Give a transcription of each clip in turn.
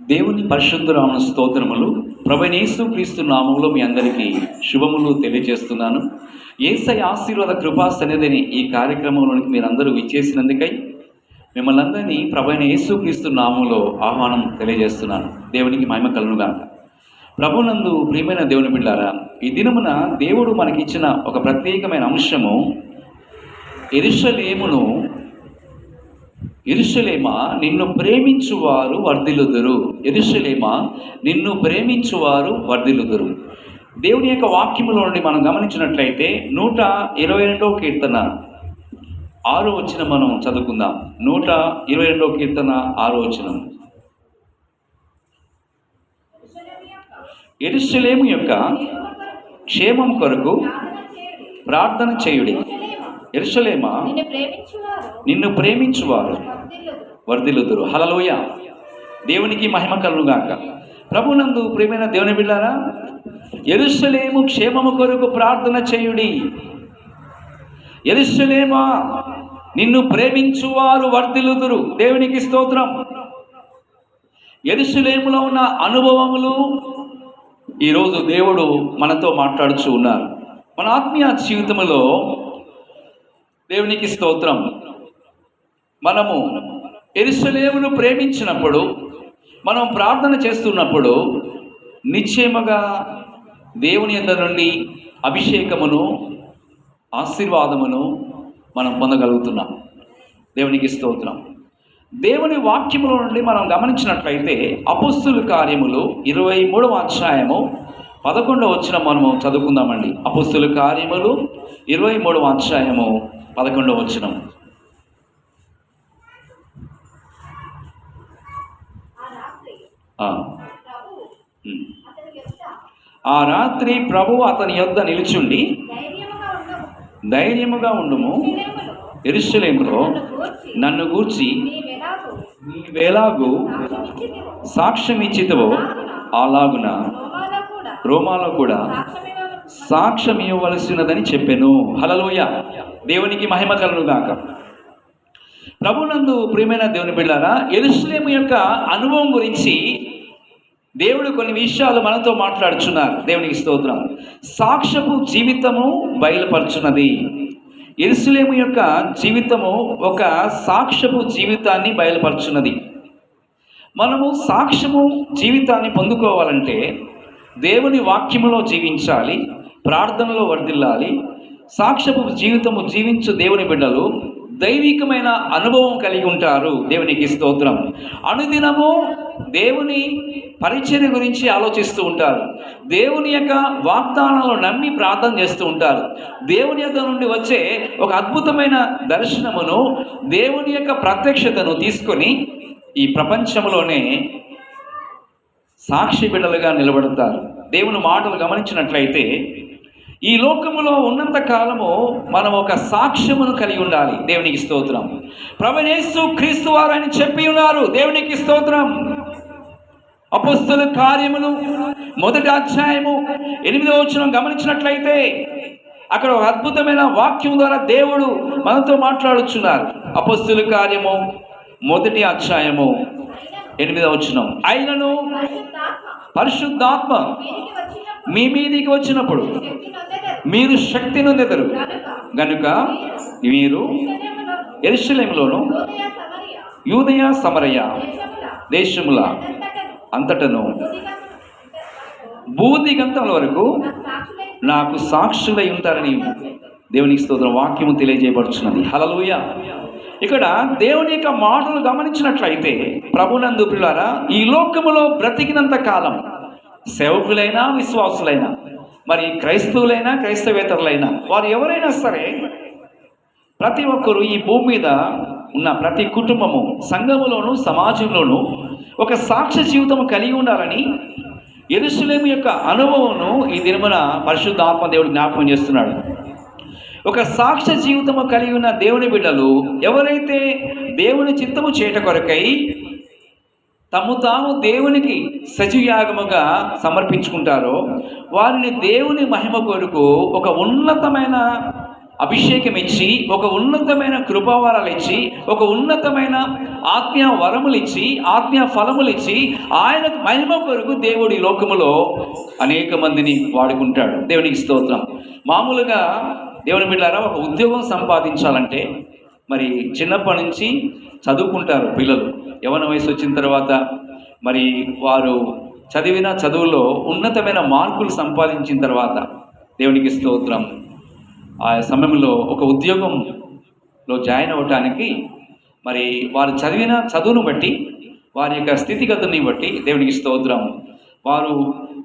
దేవుని పరిశుద్ధ నామ స్తోత్రములు. ప్రభువైన యేసుక్రీస్తు నామములో మీ అందరికీ శుభములు తెలియజేస్తున్నాను. యేసయ్య ఆశీర్వాద కృపా సన్నిధిని ఈ కార్యక్రమంలోనికి మీరందరూ విచ్చేసినందుకై మిమ్మల్ని అందరినీ ప్రభువైన యేసుక్రీస్తు నామములో ఆహ్వానం తెలియజేస్తున్నాను. దేవునికి మహిమ కలుగునుగాక. ప్రభునందు ప్రియమైన దేవుని బిడ్డారా, ఈ దినమున దేవుడు మనకిచ్చిన ఒక ప్రత్యేకమైన అంశము యెరూషలేమా నిన్ను ప్రేమించువారు వర్ధిల్లుదురు. యెరూషలేమా నిన్ను ప్రేమించువారు వర్ధిల్లుదురు. దేవుని యొక్క వాక్యములో నుండి మనం గమనించినట్లయితే 122వ కీర్తన 6వ వచనం మనం చదువుకుందాం. 122వ కీర్తన 6వ వచనం. యెరూషలేము యొక్క క్షేమం కొరకు ప్రార్థన చేయుడి. యెరూషలేమా నిన్ను ప్రేమించువారు వర్ధిల్లుదురు. హల్లెలూయా. దేవునికి మహిమ కలుగుగాక. ప్రభునందు ప్రియమైన దేవుని బిడ్డారా, యెరూషలేము క్షేమము కొరకు ప్రార్థన చేయుడి. యెరూషలేమా నిన్ను ప్రేమించువారు వర్ధిల్లుదురు. దేవునికి స్తోత్రం. యెరూషలేములో ఉన్న అనుభవములు ఈరోజు దేవుడు మనతో మాట్లాడుచూ ఉన్నారు. మన ఆత్మీయ జీవితంలో దేవునికి స్తోత్రం. మనము యెరూషలేమును ప్రేమించినప్పుడు, మనం ప్రార్థన చేస్తున్నప్పుడు నిశ్చయముగా దేవుని యొద్ద నుండి అభిషేకమును, ఆశీర్వాదమును మనం పొందగలుగుతున్నాం. దేవునికి స్తోత్రం. దేవుని వాక్యముల నుండి మనం గమనించినట్లయితే అపోస్తలుల కార్యములు 23వ అధ్యాయము 11వ వచనం మనము చదువుకుందామండి. అపోస్తలుల కార్యములు 23వ అధ్యాయము 11వ వచనం. ఆ రాత్రి ప్రభువు అతని యొద్ద నిలుచుండి, ధైర్యముగా ఉండుము, యెరూషలేములో నన్ను గూర్చి నీవెలాగు సాక్ష్యం ఇచ్చితివో అలాగున రోమాలో కూడా సాక్ష్యం ఇవ్వవలసినదని చెప్పెను. హల్లెలూయా. దేవునికి మహిమ కలుగుగాక. ప్రభునందు ప్రియమైన దేవుని బిడ్డలారా, యెరూషలేము యొక్క అనుభవం గురించి దేవుడు కొన్ని విషయాలు మనతో మాట్లాడుచున్నారు. దేవునికి స్తోత్రం. సాక్ష్యపు జీవితము బయలుపరుచున్నది. యెరూషలేము యొక్క జీవితము ఒక సాక్ష్యపు జీవితాన్ని బయలుపరుచున్నది. మనము సాక్ష్యము జీవితాన్ని పొందుకోవాలంటే దేవుని వాక్యములో జీవించాలి, ప్రార్థనలో వర్ధిల్లాలి. సాక్ష్యపు జీవితము జీవించు దేవుని బిడ్డలు దైవికమైన అనుభవం కలిగి ఉంటారు. దేవునికి స్తోత్రం. అనుదినము దేవుని పరిచర్య గురించి ఆలోచిస్తూ ఉంటారు. దేవుని యొక్క వాగ్దానాలను నమ్మి ప్రార్థన చేస్తూ ఉంటారు. దేవుని యొక్క నుండి వచ్చే ఒక అద్భుతమైన దర్శనమును, దేవుని యొక్క ప్రత్యక్షతను తీసుకొని ఈ ప్రపంచంలోనే సాక్షి బిడ్డలుగా నిలబడతారు. దేవుని మాటలు గమనించినట్లయితే ఈ లోకములో ఉన్నంత కాలము మనం ఒక సాక్ష్యమును కలిగి ఉండాలి. దేవునికి స్తోత్రం. ప్రభువైన యేసుక్రీస్తు వారు అని చెప్పి ఉన్నారు. దేవునికి స్తోత్రం. అపోస్తలుల కార్యములు 1వ అధ్యాయము 8వ వచనం గమనించినట్లయితే అక్కడ ఒక అద్భుతమైన వాక్యం ద్వారా దేవుడు మనతో మాట్లాడుచున్నారు. అపోస్తలుల కార్యము 1వ అధ్యాయము 8వ వచనం. అయినను పరిశుద్ధాత్మ మీ మీదికి వచ్చినప్పుడు మీరు శక్తి నొందెదరు గనుక మీరు యెరూషలేములోను యూదయ సమరయ దేశముల అంతటను భూదిగంతముల వరకు నాకు సాక్షులై ఉంటారని దేవునికి స్తోత్రం. వాక్యము తెలియజేయబడుచున్నది. హల్లెలూయా. ఇక్కడ దేవుని యొక్క మాటలు గమనించినట్లయితే ప్రభునందు ప్రియులారా, ఈ లోకములో బ్రతికినంత కాలం సేవకులైనా విశ్వాసులైనా, మరి క్రైస్తవులైనా క్రైస్తవేతరులైనా, వారు ఎవరైనా సరే ప్రతి ఒక్కరూ ఈ భూమి మీద ఉన్న ప్రతి కుటుంబము, సంఘములోను సమాజంలోనూ ఒక సాక్ష్య జీవితం కలిగి ఉండాలని యెరూషలేము యొక్క అనుభవమును ఈ దినమున పరిశుద్ధాత్మ దేవుడు జ్ఞాపకం చేస్తున్నాడు. ఒక సాక్ష్య జీవితము కలిగి ఉన్న దేవుని బిడ్డలు ఎవరైతే దేవుని చిత్తము చేయట కొరకై తాము దేవునికి సజీవయాగముగా సమర్పించుకుంటారో వారిని దేవుని మహిమ కొరకు ఒక ఉన్నతమైన అభిషేకం ఇచ్చి, ఒక ఉన్నతమైన కృపావరాలు ఇచ్చి, ఒక ఉన్నతమైన ఆత్మీయ వరములు ఇచ్చి, ఆత్మీయ ఫలములు ఇచ్చి, ఆయన మహిమ కొరకు దేవుడి లోకములో అనేక మందిని వాడుకుంటాడు. దేవునికి స్తోత్రం. మామూలుగా దేవుని బిడ్డలారా, ఒక ఉద్యోగం సంపాదించాలంటే మరి చిన్నప్పటి నుంచి చదువుకుంటారు పిల్లలు. యవ్వన వయసు వచ్చిన తర్వాత మరి వారు చదివిన చదువులో ఉన్నతమైన మార్కులు సంపాదించిన తర్వాత దేవునికి స్తోత్రం, ఆ సమయంలో ఒక ఉద్యోగంలో జాయిన్ అవ్వటానికి మరి వారు చదివిన చదువును బట్టి, వారి యొక్క స్థితిగతుని బట్టి దేవునికి స్తోత్రం, వారు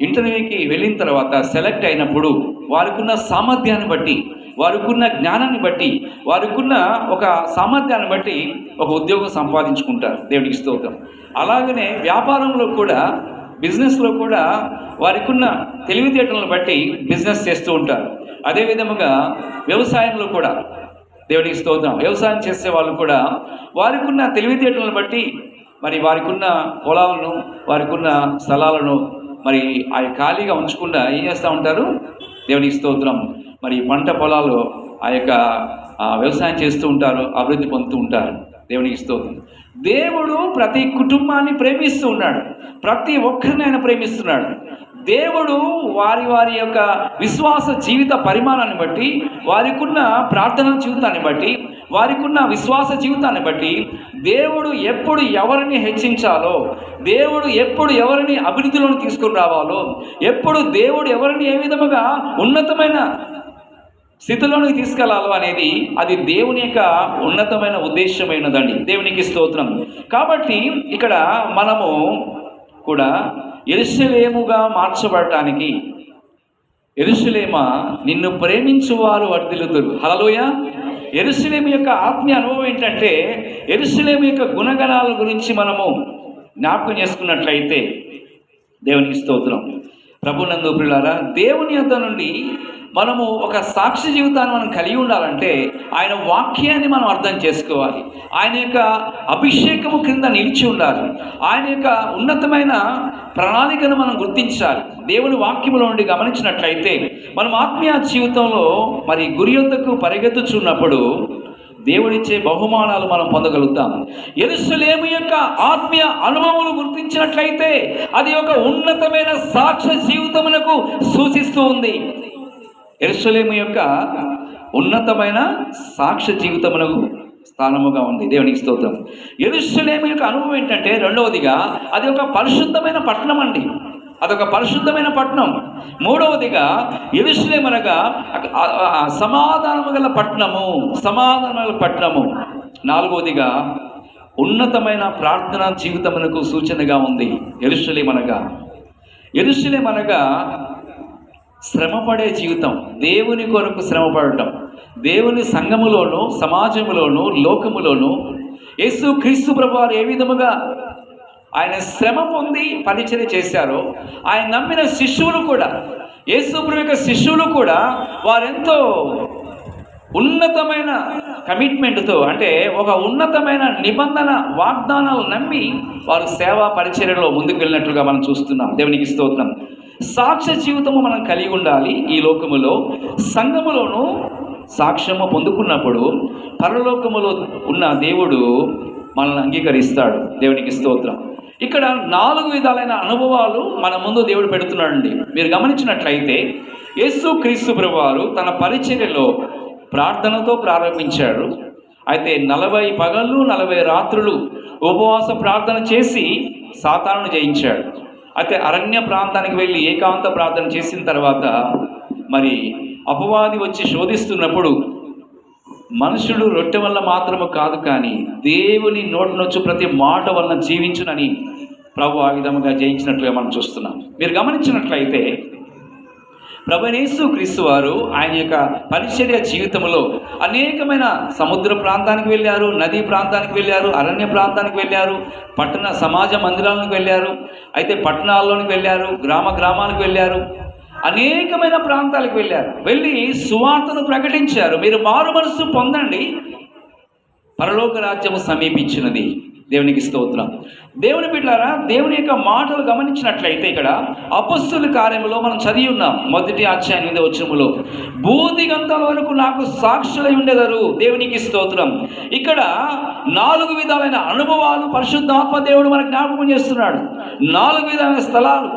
ఇంటర్వ్యూకి వెళ్ళిన తర్వాత సెలెక్ట్ అయినప్పుడు వారికున్న సామర్థ్యాన్ని బట్టి, వారికున్న జ్ఞానాన్ని బట్టి, వారికున్న ఒక సామర్థ్యాన్ని బట్టి ఒక ఉద్యోగం సంపాదించుకుంటారు. దేవునికి స్తోత్రం. అలాగనే వ్యాపారంలో కూడా, బిజినెస్లో కూడా వారికున్న తెలివితేటలను బట్టి బిజినెస్ చేస్తూ ఉంటారు. అదేవిధముగా వ్యవసాయంలో కూడా దేవునికి స్తోత్రం, వ్యవసాయం చేసే వాళ్ళు కూడా వారికున్న తెలివితేటలను బట్టి మరి వారికున్న పొలాలను, వారికున్న స్థలాలను మరి అవి ఖాళీగా ఉంచకుండా ఏం చేస్తూ ఉంటారు? దేవునికి స్తోత్రం, మరి పంట పొలాలు ఆ యొక్క వ్యవసాయం చేస్తూ ఉంటారు, అభివృద్ధి పొందుతూ ఉంటారు. దేవునికి స్తోత్రం. దేవుడు ప్రతి కుటుంబాన్ని ప్రేమిస్తూ ఉన్నాడు, ప్రతి ఒక్కరిని ఆయన ప్రేమిస్తున్నాడు. దేవుడు వారి వారి యొక్క విశ్వాస జీవిత పరిమాణాన్ని బట్టి, వారికున్న ప్రార్థనా జీవితాన్ని బట్టి, వారికున్న విశ్వాస జీవితాన్ని బట్టి దేవుడు ఎప్పుడు ఎవరిని హెచ్చించాలో, దేవుడు ఎప్పుడు ఎవరిని అభివృద్ధిలోకి తీసుకుని రావాలో, ఎప్పుడు దేవుడు ఎవరిని ఏ విధముగా ఉన్నతమైన స్థితిలోనికి తీసుకెళ్లాలో అనేది అది దేవుని యొక్క ఉన్నతమైన ఉద్దేశమైనదండి. దేవునికి స్తోత్రం. కాబట్టి ఇక్కడ మనము కూడా యెరూషలేముగా మార్చబడటానికి, యెరూషలేమా నిన్ను ప్రేమించువారు వర్ధిల్లుదురు. హల్లెలూయా. యెరూషలేము యొక్క ఆత్మీయ అనుభవం ఏంటంటే, యెరూషలేము యొక్క గుణగణాల గురించి మనము జ్ఞాపకం చేసుకున్నట్లయితే దేవునికి స్తోత్రం. ప్రభునందు ప్రియులారా, దేవుని యొద్ద నుండి మనము ఒక సాక్షి జీవితాన్ని మనం కలిగి ఉండాలంటే ఆయన వాక్యాన్ని మనం అర్థం చేసుకోవాలి, ఆయన యొక్క అభిషేకము క్రింద నిలిచి ఉండాలి, ఆయన యొక్క ఉన్నతమైన ప్రణాళికను మనం గుర్తించాలి. దేవుని వాక్యములో నుండి గమనించినట్లయితే మనం ఆత్మీయ జీవితంలో మరి గురి యొద్దకు పరిగెత్తుచున్నప్పుడు దేవుడిచ్చే బహుమానాలు మనం పొందగలుగుతాం. యెరూషలేము యొక్క ఆత్మీయ అనుభవములు గుర్తించినట్లయితే అది ఒక ఉన్నతమైన సాక్ష్య జీవితమునకు సూచిస్తూ ఉంది. యెరూషలేము యొక్క ఉన్నతమైన సాక్ష్య జీవితమునకు స్థానముగా ఉంది. దేవునికి స్తోత్రం. యెరూషలేము యొక్క అనుభవం ఏంటంటే, రెండవదిగా అది ఒక పరిశుద్ధమైన పట్టణం అండి, అదొక పరిశుద్ధమైన పట్టణం. మూడవదిగా యెరూషలేము అనగా సమాధానము గల పట్టణము, సమాధానము గల పట్టణము. నాలుగవదిగా ఉన్నతమైన ప్రార్థనా జీవితమునకు సూచనగా ఉంది. యెరూషలేము అనగా శ్రమపడే జీవితం, దేవుని కొరకు శ్రమపడటం. దేవుని సంఘములోను, సమాజములోను, లోకములోను యేసు క్రీస్తు ప్రభువారు ఏ విధముగా ఆయన శ్రమ పొంది పరిచర్య చేశారో, ఆయన నమ్మిన శిష్యులు కూడా, యేసు ప్రభు యొక్క శిష్యులు కూడా వారెంతో ఉన్నతమైన కమిట్మెంట్తో, అంటే ఒక ఉన్నతమైన నిబంధన వాగ్దానాలు నమ్మి వారు సేవా పరిచర్యలో ముందుకు వెళ్ళినట్లుగా మనం చూస్తున్నాం. దేవునికి స్తోత్రం. సాక్ష్య జీవితము మనం కలిగి ఉండాలి. ఈ లోకములో సంఘములోను సాక్ష్యము పొందుకున్నప్పుడు పరలోకములో ఉన్న దేవుడు మనల్ని అంగీకరిస్తాడు. దేవునికి స్తోత్రం. ఇక్కడ 4 విధాలైన అనుభవాలు మన ముందు దేవుడు పెడుతున్నాడండి. మీరు గమనించినట్లయితే యేసు క్రీస్తు ప్రభువారు తన పరిచర్యలో ప్రార్థనతో ప్రారంభించాడు. అయితే 40 పగళ్ళు 40 రాత్రులు ఉపవాస ప్రార్థన చేసి సాతానును జయించాడు. అయితే అరణ్య ప్రాంతానికి వెళ్ళి ఏకాంత ప్రార్థన చేసిన తర్వాత మరి అపవాది వచ్చి శోధిస్తున్నప్పుడు మనుషుడు రొట్టె వల్ల మాత్రము కాదు కానీ దేవుని నోటినొచ్చు ప్రతి మాట వలన జీవించునని ప్రభు ఆ విధముగా జయించినట్లుగా మనం చూస్తున్నాం. మీరు గమనించినట్లయితే ప్రభువైన యేసు క్రీస్తు వారు ఆయన యొక్క పరిచర్య జీవితంలో అనేకమైన సముద్ర ప్రాంతానికి వెళ్ళారు, నదీ ప్రాంతానికి వెళ్ళారు, అరణ్య ప్రాంతానికి వెళ్ళారు, పట్టణ సమాజ మందిరాలకు వెళ్ళారు, అయితే పట్టణాల్లోనికి వెళ్ళారు, గ్రామాలకు వెళ్ళారు, అనేకమైన ప్రాంతాలకు వెళ్ళారు. వెళ్ళి సువార్తను ప్రకటించారు. మీరు మారు మనసు పొందండి, పరలోక రాజ్యము సమీపించినది. దేవునికి స్తోత్రం. దేవుని బిడ్డలారా, దేవుని యొక్క మాటలు గమనించినట్లయితే ఇక్కడ అపొస్తలుల కార్యములో మనం చదివి ఉన్నాం. 1వ అధ్యాయం 8వ వచనములో భూదిగంతాల వరకు నాకు సాక్షులై ఉండెదరు. దేవునికి స్తోత్రం. ఇక్కడ 4 విధాలైన అనుభవాలు పరిశుద్ధాత్మ దేవుడు మనకు జ్ఞాపకం చేస్తున్నాడు. 4 విధాలైన స్థలాలు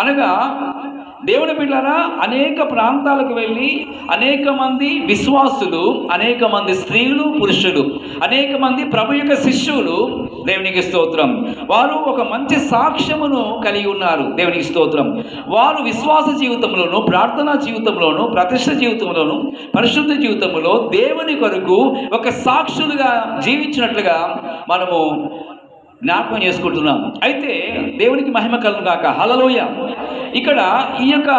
అనగా దేవుని బిడ్డలారా, అనేక ప్రాంతాలకు వెళ్ళి అనేక మంది విశ్వాసులు, అనేక మంది స్త్రీలు, పురుషులు, అనేక మంది ప్రభు యొక్క శిష్యులు, దేవునికి స్తోత్రం, వారు ఒక మంచి సాక్ష్యమును కలిగి ఉన్నారు. దేవునికి స్తోత్రం. వారు విశ్వాస జీవితంలోను, ప్రార్థనా జీవితంలోను, ప్రతిష్ఠ జీవితంలోను, పరిశుద్ధ జీవితంలో దేవుని కొరకు ఒక సాక్షులుగా జీవించినట్లుగా మనము జ్ఞాపకం చేసుకుంటున్నాం. అయితే దేవునికి మహిమ కలుగును గాక. హల్లెలూయా. ఇక్కడ ఈ యొక్క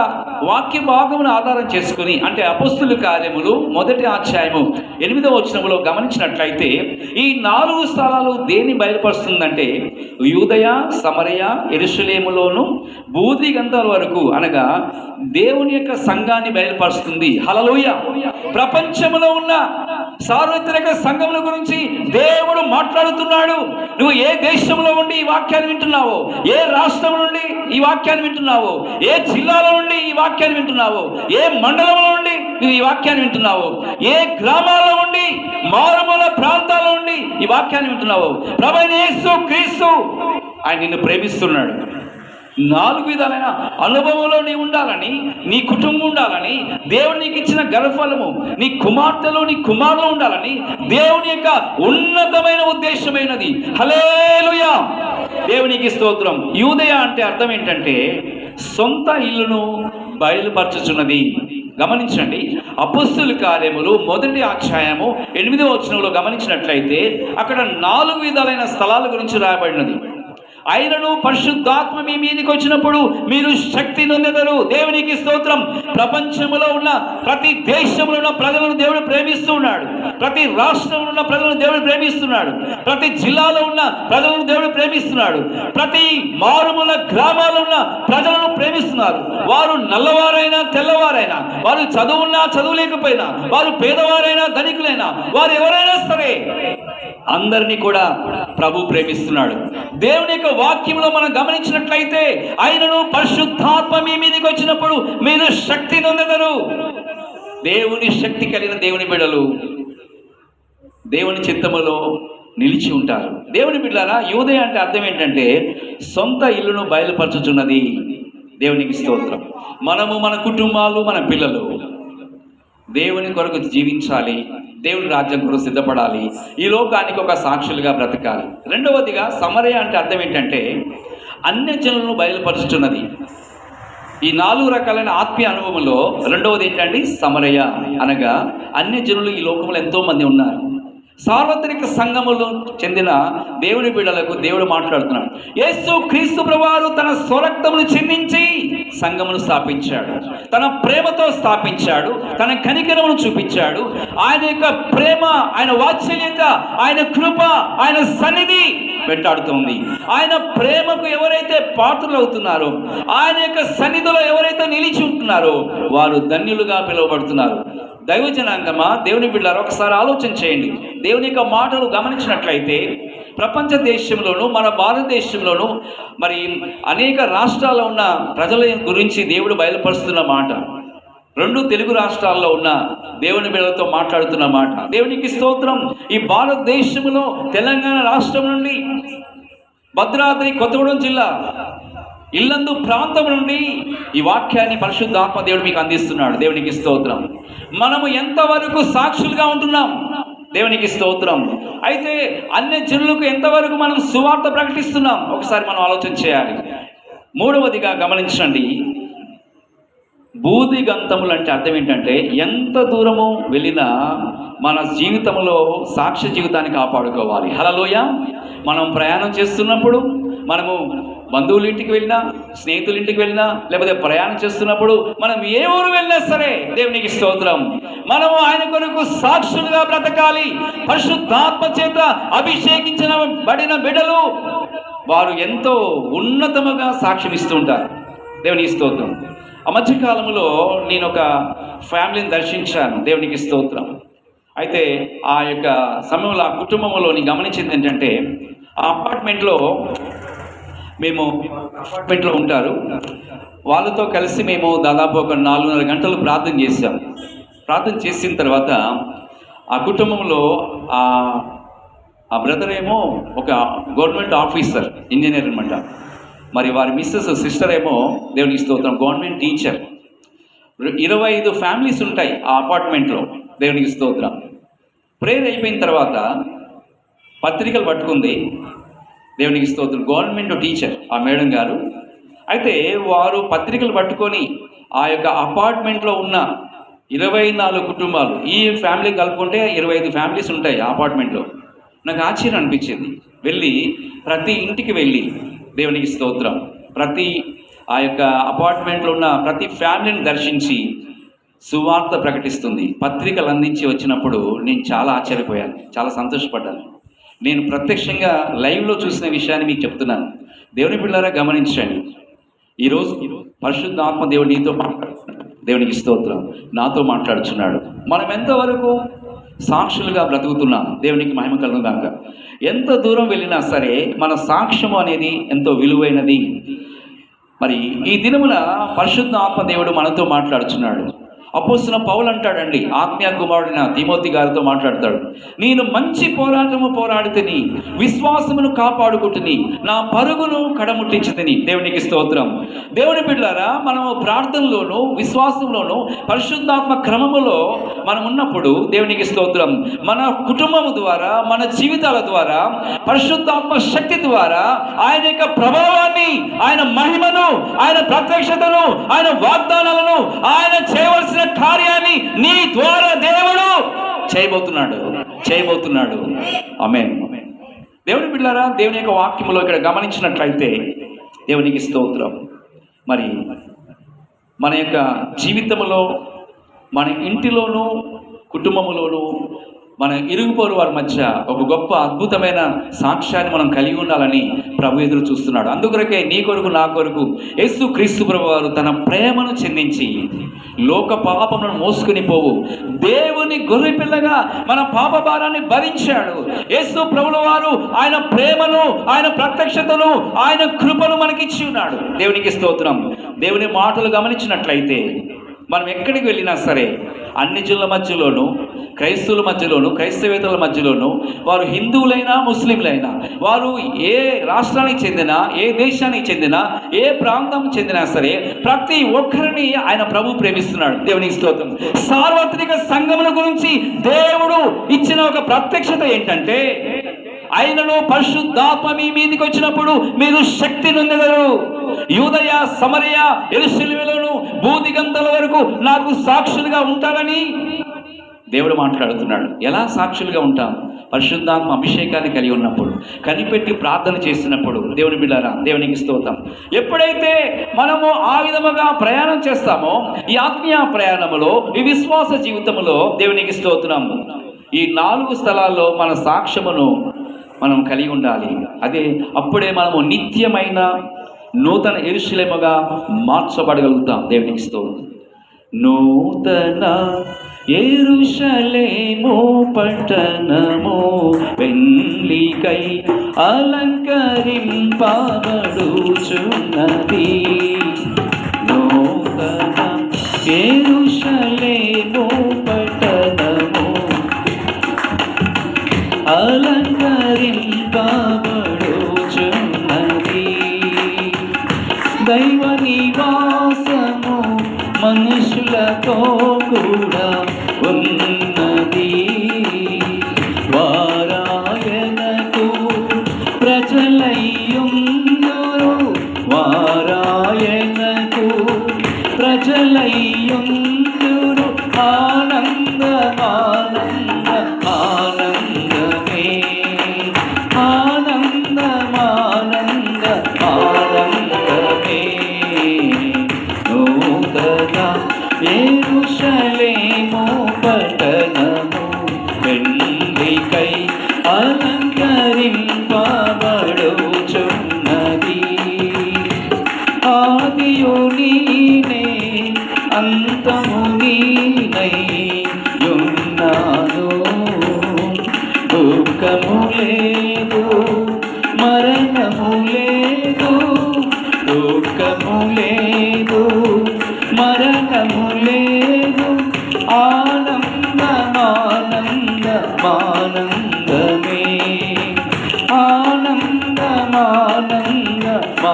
వాక్య భాగమును ఆధారం చేసుకుని, అంటే అపొస్తలుల కార్యములు 1వ అధ్యాయము 8వ వచనములో గమనించినట్లయితే ఈ 4 స్థలాలు దేన్ని బయలుపరుస్తుందంటే యూదయ, సమరయ, యెరూషలేములోను భూదిగంతాల వరకు అనగా దేవుని యొక్క సంఘాన్ని బయలుపరుస్తుంది. హల్లెలూయా. ప్రపంచంలో ఉన్న సార్వత్రిక సంఘముల గురించి దేవుడు మాట్లాడుతున్నాడు. నువ్వు ఏ దేశంలో ఉండి ఈ వాక్యాన్ని వింటున్నావో, ఏ రాష్ట్రం నుండి ఈ వాక్యాన్ని వింటున్నావో, ఏ జిల్లాలో నుండి ఈ వాక్యాన్ని వింటున్నావో, ఏ మండలంలో నుండి నువ్వు ఈ వాక్యాన్ని వింటున్నావో, ఏ గ్రామాల్లో ఉండి మారుమూల ప్రాంతాల్లో ఉండి ఈ వాక్యాన్ని వింటున్నావో, ప్రభువైన యేసు క్రీస్తు ఆయన నిన్ను ప్రేమిస్తున్నాడు. 4 విధాలైన అనుభవంలో నీ ఉండాలని, నీ కుటుంబం ఉండాలని, దేవుడు నీకు ఇచ్చిన గర్వఫలము నీ కుమార్తెలు, నీ కుమారులు ఉండాలని దేవుని యొక్క ఉన్నతమైన ఉద్దేశమైనది. హల్లెలూయా. దేవునికి స్తోత్రం. యూదయ అంటే అర్థం ఏంటంటే సొంత ఇల్లును బయలుపరచుచున్నది. గమనించండి, అపొస్తలుల కార్యములు 1వ అధ్యాయము 8వ వచనంలో గమనించినట్లయితే అక్కడ 4 విధాలైన స్థలాల గురించి రాయబడినది. ఆయనను పరిశుద్ధాత్మ మీ మీదికి వచ్చినప్పుడు మీరు శక్తి నొందెదరు. దేవునికి స్తోత్రం. ప్రపంచంలో ఉన్న ప్రతి దేశంలో ఉన్న ప్రజలను దేవుడు ప్రేమిస్తూ ఉన్నాడు. ప్రతి రాష్ట్రంలో ఉన్న ప్రజలను దేవుడు ప్రేమిస్తున్నాడు. ప్రతి జిల్లాలో ఉన్న ప్రజలను దేవుడు ప్రేమిస్తున్నాడు. ప్రతి మారుమూల గ్రామాల్లో ఉన్న ప్రజలను ప్రేమిస్తున్నారు. వారు నల్లవారైనా తెల్లవారైనా, వారు చదువున్నా చదువులేకపోయినా, వారు పేదవారైనా ధనికులైనా, వారు ఎవరైనా సరే అందరినీ కూడా ప్రభు ప్రేమిస్తున్నాడు. దేవుని యొక్క వాక్యంలో మనం గమనించినట్లయితే ఆయనను పరిశుద్ధాత్మ మీ మీదకి వచ్చినప్పుడు మీరు శక్తి నొందెదరు. దేవుని శక్తి కలిగిన దేవుని బిడ్డలు దేవుని చిత్తములో నిలిచి ఉంటారు. దేవుని బిడ్డలారా, యూదయ అంటే అర్థం ఏంటంటే సొంత ఇల్లును బయలుపరచుచున్నది. దేవునికి స్తోత్రం. మనము, మన కుటుంబాలు, మన పిల్లలు దేవుని కొరకు జీవించాలి. దేవుని రాజ్యం కొరకు సిద్ధపడాలి. ఈ లోకానికి ఒక సాక్షులుగా బ్రతకాలి. రెండవదిగా సమరయ అంటే అర్థం ఏంటంటే అన్య జనులను బయలుపరుచుతున్నది. ఈ 4 రకాలైన ఆత్మీయ అనుభవంలో రెండవది ఏంటంటే సమరయ అనగా అన్య జనులు ఈ లోకంలో ఎంతో మంది ఉన్నారు. సార్వత్రిక సంఘములో చెందిన దేవుని బిడ్డలకు దేవుడు మాట్లాడుతున్నాడు. యేసు క్రీస్తు ప్రభువారు తన స్వరక్తమును చిందించి సంఘమును స్థాపించాడు. తన ప్రేమతో స్థాపించాడు. తన కనికరమును చూపించాడు. ఆయన యొక్క ప్రేమ, ఆయన వాత్సల్యత, ఆయన కృప, ఆయన సన్నిధి వెంటాడుతుంది. ఆయన ప్రేమకు ఎవరైతే పాత్రలు అవుతున్నారో, ఆయన యొక్క సన్నిధిలో ఎవరైతే నిలిచి ఉంటున్నారో వారు ధన్యులుగా పిలువబడుతున్నారు. దైవజనాంగమా, దేవుని బిడ్డలారా, ఒకసారి ఆలోచన చేయండి. దేవుని యొక్క మాటలు గమనించినట్లయితే ప్రపంచ దేశంలోనూ, మన భారతదేశంలోనూ మరి అనేక రాష్ట్రాల్లో ఉన్న ప్రజల గురించి దేవుడు బయలుపరుస్తున్న మాట, 2 తెలుగు రాష్ట్రాల్లో ఉన్న దేవుని బిడ్డలతో మాట్లాడుతున్న మాట. దేవునికి స్తోత్రం. ఈ భారతదేశంలో తెలంగాణ రాష్ట్రం నుండి భద్రాద్రి కొత్తగూడెం జిల్లా ఇల్లందు ప్రాంతం నుండి ఈ వాక్యాన్ని పరిశుద్ధాత్మ దేవుడు మీకు అందిస్తున్నాడు. దేవునికి స్తోత్రం. మనము ఎంతవరకు సాక్షులుగా ఉంటున్నాం? దేవునికి స్తోత్రం. అయితే అన్య జనులకు ఎంతవరకు మనం సువార్త ప్రకటిస్తున్నాం? ఒకసారి మనం ఆలోచన చేయాలి. మూడవదిగా గమనించండి, భూదిగంతములు అంటే అర్థం ఏంటంటే ఎంత దూరము వెళ్ళినా మన జీవితంలో సాక్ష్య జీవితాన్ని కాపాడుకోవాలి. హల్లెలూయా. మనం ప్రయాణం చేస్తున్నప్పుడు, మనము బంధువుల ఇంటికి వెళ్ళినా, స్నేహితుల ఇంటికి వెళ్ళినా, లేకపోతే ప్రయాణం చేస్తున్నప్పుడు, మనం ఏ ఊరు వెళ్ళినా సరే దేవునికి స్తోత్రం, మనము ఆయన కొరకు సాక్షులుగా బ్రతకాలి. పరిశుద్ధాత్మ చేత అభిషేకించబడిన బిడ్డలు వారు ఎంతో ఉన్నతముగా సాక్ష్యం ఇస్తూ ఉంటారు. దేవునికి స్తోత్రం. ఆ మధ్యకాలంలో నేను ఒక ఫ్యామిలీని దర్శించాను. దేవునికి స్తోత్రం. అయితే ఆ యొక్క సమయంలో ఆ కుటుంబంలో నేను గమనించింది ఏంటంటే ఆ అపార్ట్మెంట్లో మేము అపార్ట్మెంట్లో ఉంటారు. వాళ్ళతో కలిసి మేము దాదాపు ఒక 4:30 గంటలు ప్రార్థన చేసాం. ప్రార్థన చేసిన తర్వాత ఆ కుటుంబంలో ఆ బ్రదర్ ఏమో ఒక గవర్నమెంట్ ఆఫీసర్, ఇంజనీర్ అనమాట. మరి వారి సిస్టర్ ఏమో దేవునికి స్తోత్రం గవర్నమెంట్ టీచర్. 25 ఫ్యామిలీస్ ఉంటాయి ఆ అపార్ట్మెంట్లో. దేవునికి స్తోత్రం. ప్రేయర్ అయిపోయిన తర్వాత పత్రికలు పట్టుకుంది. దేవునికి స్తోత్రం. గవర్నమెంట్ టీచర్ ఆ మేడం గారు. అయితే వారు పత్రికలు పట్టుకొని ఆ యొక్క అపార్ట్మెంట్లో ఉన్న 24 కుటుంబాలు, ఈ ఫ్యామిలీ కలుపుకుంటే 25 ఫ్యామిలీస్ ఉంటాయి ఆ అపార్ట్మెంట్లో. నాకు ఆశ్చర్యం అనిపించింది. ప్రతి ఇంటికి వెళ్ళి దేవునికి స్తోత్రం ప్రతి ఆ యొక్క అపార్ట్మెంట్లో ఉన్న ప్రతి ఫ్యామిలీని దర్శించి సువార్త ప్రకటిస్తుంది. పత్రికలు అందించి వచ్చినప్పుడు నేను చాలా ఆశ్చర్యపోయాను, చాలా సంతోషపడ్డాను. నేను ప్రత్యక్షంగా లైవ్లో చూసిన విషయాన్ని మీకు చెప్తున్నాను. దేవుని పిల్లారా గమనించండి. ఈరోజు పరిశుద్ధ ఆత్మ దేవుడు నీతో మాట్లాడుతున్నాడు. దేవునికి స్తోత్రం. నాతో మాట్లాడుచున్నాడు. మనం ఎంతవరకు సాక్షులుగా బ్రతుకుతున్నాం. దేవునికి మహిమ కలుగును గాక. ఎంత దూరం వెళ్ళినా సరే మన సాక్ష్యము అనేది ఎంతో విలువైనది. మరి ఈ దినమున పరిశుద్ధ ఆత్మ దేవుడు మనతో మాట్లాడుచున్నాడు. అపోస్తలుడైన పౌలు అంటాడండి, ఆత్మీయ కుమారుడైన తిమోతి గారితో మాట్లాడతాడు. నేను మంచి పోరాటము పోరాడితిని, విశ్వాసమును కాపాడుకుంటుని, నా పరుగును కడముట్టించితిని. దేవునికి స్తోత్రం. దేవుని బిడ్డలారా, మనము ప్రార్థనలోను విశ్వాసంలోను పరిశుద్ధాత్మ క్రమములో మనం ఉన్నప్పుడు దేవునికి స్తోత్రం మన కుటుంబము ద్వారా, మన జీవితాల ద్వారా, పరిశుద్ధాత్మ శక్తి ద్వారా ఆయన యొక్క ప్రభావాన్ని, ఆయన మహిమను, ఆయన ప్రత్యక్షతను, ఆయన వాగ్దానాలను, ఆయన చేయవలసిన కార్యాన్ని నీ ద్వారా దేవుడు చేయబోతున్నాడు. ఆమేన్. దేవుని బిడ్డలారా, దేవుని యొక్క వాక్యములో ఇక్కడ గమనించినట్లయితే దేవునికి స్తోత్రం. మరి మన యొక్క జీవితంలో, మన ఇంటిలోనూ, కుటుంబములోనూ, మన ఇరుగు పొరుగు వారి మధ్య ఒక గొప్ప అద్భుతమైన సాక్ష్యాన్ని మనం కలిగి ఉండాలని ప్రభు ఎదురు చూస్తున్నాడు. అందుకొరకే నీ కొరకు నా కొరకు యేసు క్రీస్తు ప్రభు వారు తన ప్రేమను చెందించి లోక పాపములను మోసుకుని పోవు దేవుని గొర్రె పిల్లగా మన పాప భారాన్ని భరించాడు. యేసు ప్రభుల వారు ఆయన ప్రేమను, ఆయన ప్రత్యక్షతను, ఆయన కృపను మనకిచ్చి ఉన్నాడు. దేవునికి స్తోత్రం. దేవుని మాటలు గమనించినట్లయితే మనం ఎక్కడికి వెళ్ళినా సరే అన్ని జిల్లా మధ్యలోనూ, క్రైస్తవుల మధ్యలోనూ, క్రైస్తవేతల మధ్యలోనూ, వారు హిందువులైనా ముస్లింలైనా, వారు ఏ రాష్ట్రానికి చెందినా, ఏ దేశానికి చెందినా, ఏ ప్రాంతం చెందినా సరే ప్రతి ఒక్కరిని ఆయన ప్రభు ప్రేమిస్తున్నాడు. దేవునికి స్తోత్రం. సార్వత్రిక సంఘముల గురించి దేవుడు ఇచ్చిన ఒక ప్రత్యక్షత ఏంటంటే, ఆయనను పరిశుద్ధాత్మ మీ మీదికి వచ్చినప్పుడు మీరు శక్తి నొందెదరు. యూదయ, సమరయ, యెరూషలేములోను భూదిగంతాల వరకు నాకు సాక్షులుగా ఉంటారని దేవుడు మాట్లాడుతున్నాడు. ఎలా సాక్షులుగా ఉంటాం? పరిశుద్ధాత్మ అభిషేకాన్ని కలిగి ఉన్నప్పుడు, కనిపెట్టి ప్రార్థన చేస్తున్నప్పుడు. దేవుని బిడ్డలారా, దేవునికి స్తోత్రం. ఎప్పుడైతే మనము ఆ విధముగా ప్రయాణం చేస్తామో, ఈ ఆత్మీయ ప్రయాణములో, ఈ విశ్వాస జీవితంలో దేవునికి స్తోత్రం, ఈ 4 స్థలాల్లో మన సాక్ష్యమును మనం కలిగి ఉండాలి. అప్పుడే మనము నిత్యమైన నూతన యెరూషలేముగా మార్చబడగలుగుతాం. దేవునికి స్తోత్రం. నూతన యెరూషలేము పట్టణము వెంలికై అలంకరింపబడుచున్నది. నూతన యెరూషలేము పట్టణము అలంకరింపబడుచున్నది. దైవ నివాసము మనుషులతో కూడా ఉన్నది. వారాయనకు ప్రజలయ్యుందురు, వారాయనకు ప్రజలయ్యుందురు. ఆనందమానంద ఆనందమే, ఆనందమానంద ఆనందమే. నూతన యెరూషలేము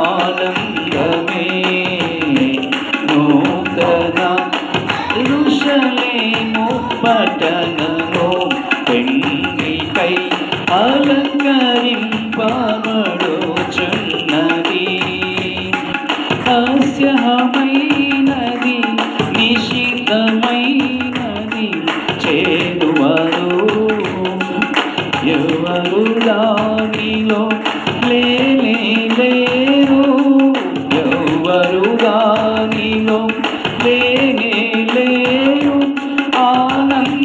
ఆనందమే నూతన యెరూషలేము పట్టణము పెండ్లికై అలంకరింపబడుచున్నది. హాస్యమైనది నిశితమైనది చేరువారు ఎవరు దానిలో లేరు, ఎవరు దానిలో లేరు. ఆనందమే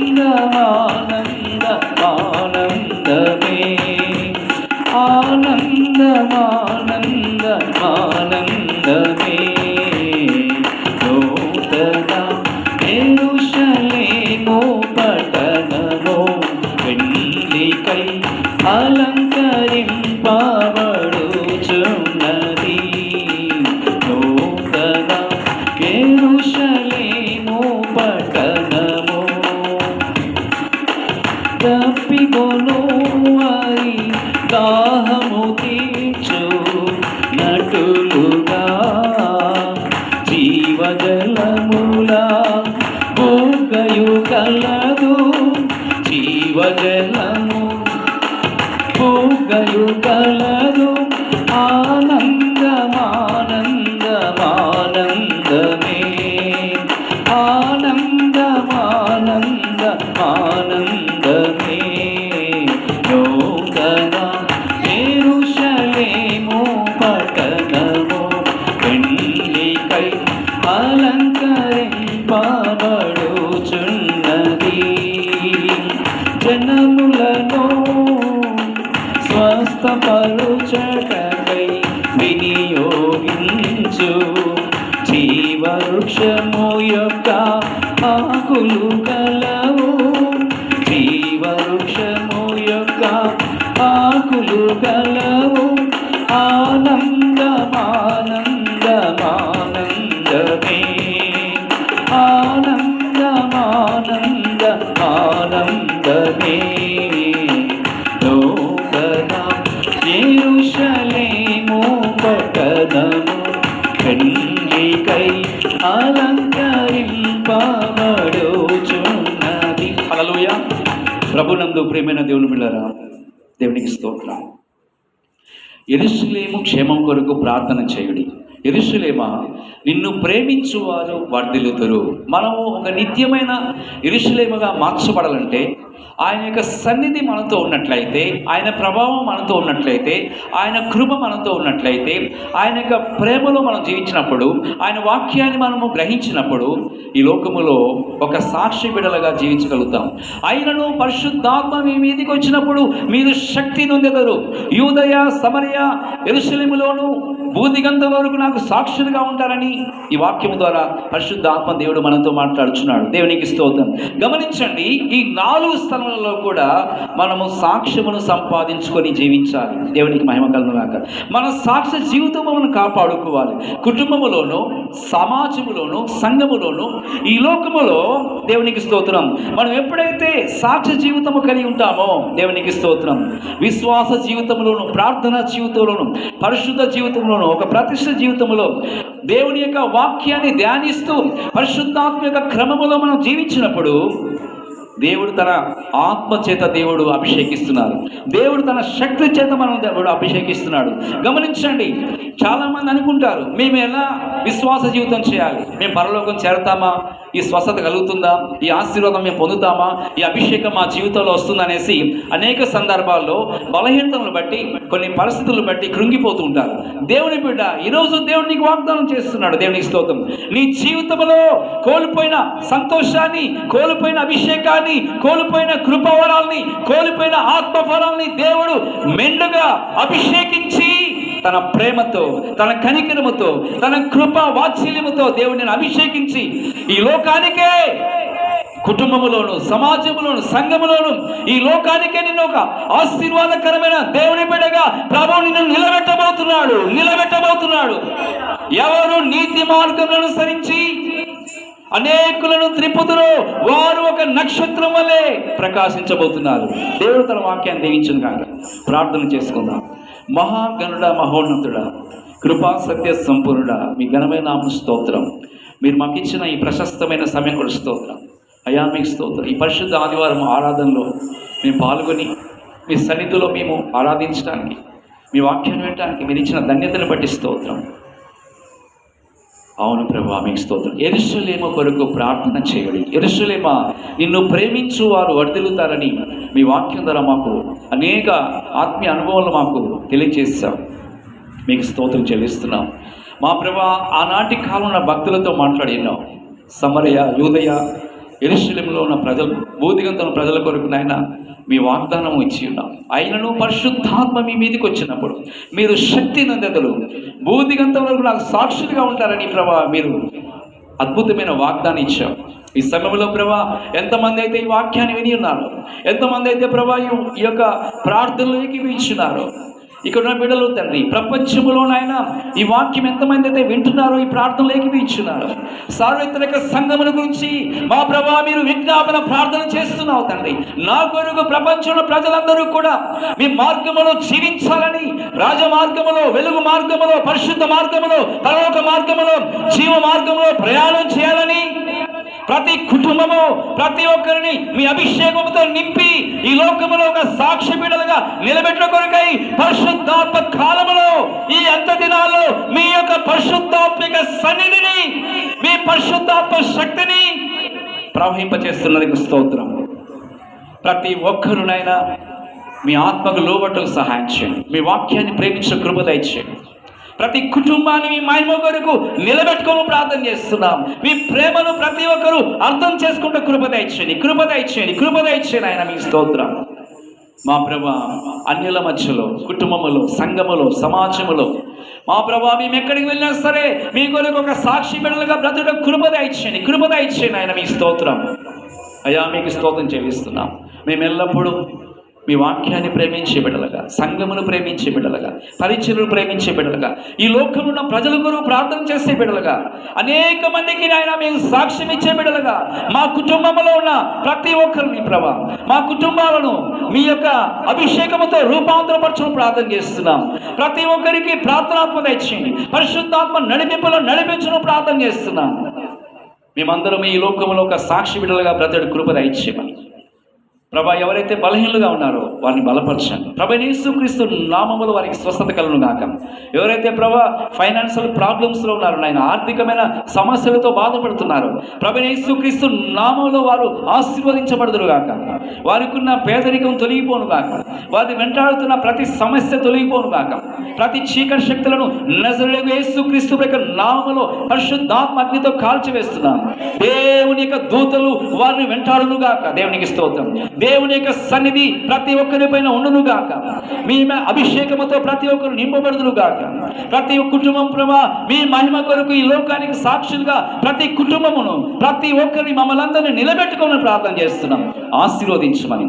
ఆనందమే నూతన యెరూషలేము పట్టణము పెండ్లికై అలంకరింపబడుచున్నది. నూతన యెరూషలేము పట్టణము తప్పికొను వారి దాహము తీర్చు నటులుగా జీవజలముల బుగ్గయు కలదు. జీవజలము బుగ్గయు కలదు. ఆనందమే ఆనందమే నూతన యెరూషలేము పట్టణము పెండ్లికై అలంకరింపబడుచున్నది. జనములను స్వస్థపరుచటకై వినియోగించు జీవవృక్షము యొక్క ఆకులు కలవు. జీవవృక్షము యొక్క ఆకులు కలవు. ఆనందమే నూతన యెరూషలేము పట్టణము పెండ్లికై అలంకరింపబడుచున్నది. హల్లెలూయా. ప్రభునందు ప్రియమైన దేవుని బిడ్డలారా, దేవునికి స్తోత్రం. యెరూషలేము క్షేమం కొరకు ప్రార్థన చేయుడి. యెరూషలేమా, నిన్ను ప్రేమించువారు వర్ధిల్లుదురు. మనము ఒక నిత్యమైన యెరూషలేముగా మార్చబడాలంటే ఆయన యొక్క సన్నిధి మనతో ఉన్నట్లయితే, ఆయన ప్రభావం మనతో ఉన్నట్లయితే, ఆయన కృప మనతో ఉన్నట్లయితే, ఆయన యొక్క ప్రేమలో మనం జీవించినప్పుడు, ఆయన వాక్యాన్ని మనము గ్రహించినప్పుడు ఈ లోకములో ఒక సాక్షి బిడ్డలుగా జీవించగలుగుతాం. ఆయనను పరిశుద్ధాత్మ మీ మీదికి వచ్చినప్పుడు మీరు శక్తి నొందెదరు. యూదయ సమరయ యెరూషలేములోను భూదిగంతం వరకు నాకు సాక్షులుగా ఉంటారని ఈ వాక్యము ద్వారా పరిశుద్ధాత్మ దేవుడు మనతో మాట్లాడుచున్నాడు. దేవునికి స్తోత్రం. గమనించండి, ఈ 4 స్థలములలో కూడా మనము సాక్ష్యమును సంపాదించుకొని జీవించాలి. దేవునికి మహిమ కలుగుగాక. మన సాక్ష్య జీవితం మనం కాపాడుకోవాలి. కుటుంబములోను, సమాజములోను, సంఘములోను, ఈ లోకములో దేవునికి స్తోత్రం. మనం ఎప్పుడైతే సాక్ష్య జీవితము కలిగి ఉంటామో దేవునికి స్తోత్రం, విశ్వాస జీవితంలోను, ప్రార్థన జీవితంలోను, పరిశుద్ధ జీవితంలోను, ఒక ప్రతిష్ఠ జీవితంలో దేవుని యొక్క వాక్యాన్ని ధ్యానిస్తూ పరిశుద్ధాత్మ యొక్క క్రమములో మనం జీవించినప్పుడు దేవుడు తన ఆత్మ చేత దేవుడు అభిషేకిస్తున్నారు. దేవుడు తన శక్తి చేత మనం దేవుడు అభిషేకిస్తున్నాడు. గమనించండి, చాలామంది అనుకుంటారు మేము ఎలా విశ్వాస జీవితం చేయాలి, మేము పరలోకం చేరతామా, ఈ స్వస్థత కలుగుతుందా, ఈ ఆశీర్వాదం మేము పొందుతామా, ఈ అభిషేకం మా జీవితంలో వస్తుందనేసి అనేక సందర్భాల్లో బలహీనతలను బట్టి, కొన్ని పరిస్థితులను బట్టి కృంగిపోతూ ఉంటారు. దేవుని బిడ్డ, ఈరోజు దేవుడు నీకు వాగ్దానం చేస్తున్నాడు. దేవునికి స్తోత్రం. నీ జీవితంలో కోల్పోయిన సంతోషాన్ని, కోల్పోయిన అభిషేకాన్ని, కోల్పోయిన కృపవరాల్ని, కోల్పోయిన ఆత్మఫలాల్ని దేవుడు మెండుగా అభిషేకించి తన ప్రేమతో, తన కనికరముతో, తన కృప వాత్సల్యముతో దేవుడిని అభిషేకించి ఈ లోకానికే, కుటుంబములోను, సమాజములోను, సంఘములోను, ఈ లోకానికే నిన్ను ఒక ఆశీర్వాదకరమైన దేవుని బిడ్డగా ప్రభువు నిన్ను నిలబెట్టబోతున్నాడు. ఎవరు నీతి మార్గములను అనుసరించి అనేకులను త్రిపుదురు, వారు ఒక నక్షత్రం వలె ప్రకాశించబోతున్నారు. దేవుడు తన వాక్యాన్ని దీవించును కాక. ప్రార్థన చేసుకుందాం. మహాగణుడ, మహోన్నతుడా, కృపా సత్య సంపూర్ణుడా, మీ ఘనమైన నామమునకు స్తోత్రం. మీరు మాకు ఇచ్చిన ఈ ప్రశస్తమైన సమయం కూడా స్తోత్రం అయ్యా, మీకు స్తోత్రం. ఈ పరిశుద్ధ ఆదివారం ఆరాధనలో మేము పాల్గొని మీ సన్నిధిలో మేము ఆరాధించడానికి, మీ వాక్యాన్ని వినడానికి మీరు ఇచ్చిన ధన్యతను బట్టి స్తోత్రం. అవును ప్రభువా, మీకు స్తోత్రం. యెరూషలేము కొరకు ప్రార్థన చేయడి. యెరూషలేమా, నిన్ను ప్రేమించు వారు వర్ధిల్లుతారని మీ వాక్యం ద్వారా మాకు అనేక ఆత్మీయ అనుభవాలు మాకు తెలియజేశాం. మీకు స్తోత్రం చెల్లిస్తున్నాం. మా ప్రభువా, ఆనాటి కాలంలో భక్తులతో మాట్లాడినాం. సమరయ, యూదయ, యెరూషలేములో ఉన్న ప్రజలు, భూదిగంతుల ప్రజల కొరకు నాయన మీ వాగ్దానం ఇచ్చి ఉన్నాం. అయినను పరిశుద్ధాత్మ మీ మీదకి వచ్చినప్పుడు మీరు శక్తి నందెదలు భూదిగంతం వరకు నాకు సాక్షులుగా ఉంటారని ప్రభా మీరు అద్భుతమైన వాగ్దానం ఇచ్చాం. ఈ సమయంలో ప్రభా ఎంతమంది అయితే ఈ వాక్యాన్ని విని ఉన్నారు, ఎంతమంది అయితే ప్రభా ఈ యొక్క ప్రార్థనలోకి ఇచ్చినారో, ఇక్కడ ఉన్న బిడ్డలు తండ్రి ప్రపంచంలోనైనా ఈ వాక్యం ఎంతమంది అయితే వింటున్నారో, ఈ ప్రార్థనలోకి ఇచ్చున్నారు. సార్వత్రిక సంఘముల గురించి మా ప్రభా మీరు విజ్ఞాపన ప్రార్థన చేస్తున్నావు తండ్రి. నా కొరకు ప్రపంచంలో ప్రజలందరూ కూడా మీ మార్గములో జీవించాలని, రాజ మార్గములో, వెలుగు మార్గములో, పరిశుద్ధ మార్గములో, పరలోక మార్గములో, జీవ మార్గములో ప్రయాణం చేయాలని, ప్రతి కుటుంబము ప్రతి ఒక్కరిని మీ అభిషేకంతో నింపి ఈ లోకములో ఒక సాక్షి బిడ్డలుగా నిలబెట్టిన కొరకై పరిశుద్ధాత్మ కాలములో ఈ అంత దినాల్లో మీ యొక్క పరిశుద్ధాత్మిక సన్నిధిని, మీ పరిశుద్ధాత్మ శక్తిని ప్రవహింపచేస్తున్నది స్తోత్రం. ప్రతి ఒక్కరునైనా మీ ఆత్మకు లోబట్టకు సహాయం చేయండి. మీ వాక్యాన్ని ప్రేమించిన కృప దయచేయండి. ప్రతి కుటుంబాన్ని మీ మహిమ కొరకు నిలబెట్టుకొని ప్రార్థన చేస్తున్నాం. మీ ప్రేమను ప్రతి ఒక్కరూ అర్థం చేసుకుంటూ కృప దయచేయండి, కృప దయచేయండి, కృప దయచేయండి. ఆయన మీ స్తోత్రం. మా ప్రభా, అన్యుల మధ్యలో, కుటుంబములో, సంఘములో, సమాజములో మా ప్రభా మేము ఎక్కడికి వెళ్ళినా సరే మీ కొరకు ఒక సాక్షి బిడ్డలుగా బ్రతుకు కృప దయచేయండి, కృప దయచేయండి. ఆయన మీ స్తోత్రం. అయ్యా, మీకు స్తోత్రం చెల్లిస్తున్నాం. మేము ఎల్లప్పుడూ మీ వాక్యాన్ని ప్రేమించే బిడ్డలుగా, సంఘమును ప్రేమించే బిడ్డలుగా, పరిచయులను ప్రేమించే బిడ్డలుగా, ఈ లోకంలో ఉన్న ప్రజల కొరకు ప్రార్థన చేసే బిడ్డలుగా, అనేక మందికి ఆయన మేము సాక్ష్యం ఇచ్చే బిడ్డలుగా, మా కుటుంబంలో ఉన్న ప్రతి ఒక్కరిని ప్రభా, మా కుటుంబాలను మీ యొక్క అభిషేకముతో రూపాంతరపరచడం ప్రార్థన చేస్తున్నాం. ప్రతి ఒక్కరికి ప్రార్థనాత్మ ఇచ్చేయండి, పరిశుద్ధాత్మ నడిపించడం ప్రార్థన చేస్తున్నాం. మేమందరం ఈ లోకంలో ఒక సాక్షి బిడ్డలుగా బ్రతడు కృప దయచేయమని ప్రభా, ఎవరైతే బలహీనులుగా ఉన్నారో వారిని బలపరచండి. ప్రభా, యేసుక్రీస్తు నామములో వారికి స్వస్థత కలుగును గాక. ఎవరైతే ప్రభా ఫైనాన్షియల్ ప్రాబ్లమ్స్లో ఉన్నారో, నాయన ఆర్థికమైన సమస్యలతో బాధపడుతున్నారు, ప్రభా యేసుక్రీస్తు నామములో వారు ఆశీర్వదించబడుదురు గాక. వారికి ఉన్న పేదరికం తొలగిపోను గాక. వారిని వెంటాడుతున్న ప్రతి సమస్య తొలగిపోను గాక. ప్రతి చీకటి శక్తులను నజరేయుడైన యేసుక్రీస్తు యొక్క నామములో పరిశుద్ధాత్మ అగ్నితో కాల్చివేస్తున్నాను. దేవుని యొక్క దూతలు వారిని వెంటాడును గాక. దేవునికి స్తోత్రం. దేవుని యొక్క సన్నిధి ప్రతి ఒక్కరి పైన ఉండును గాక. మీ అభిషేకముతో ప్రతి ఒక్కరు నింపబడుదురు గాక. ప్రతి కుటుంబం ప్రభా మీ మహిమ కొరకు ఈ లోకానికి సాక్షులుగా ప్రతి కుటుంబమును, ప్రతి ఒక్కరిని మమ్మల్ని అందరినీ నిలబెట్టుకొని ప్రార్థన చేస్తున్నాం. ఆశీర్వదించమని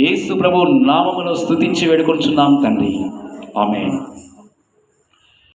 యేసు ప్రభు నామములో స్తుతించి వేడుకొంచున్నాం తండ్రి. ఆమేన్.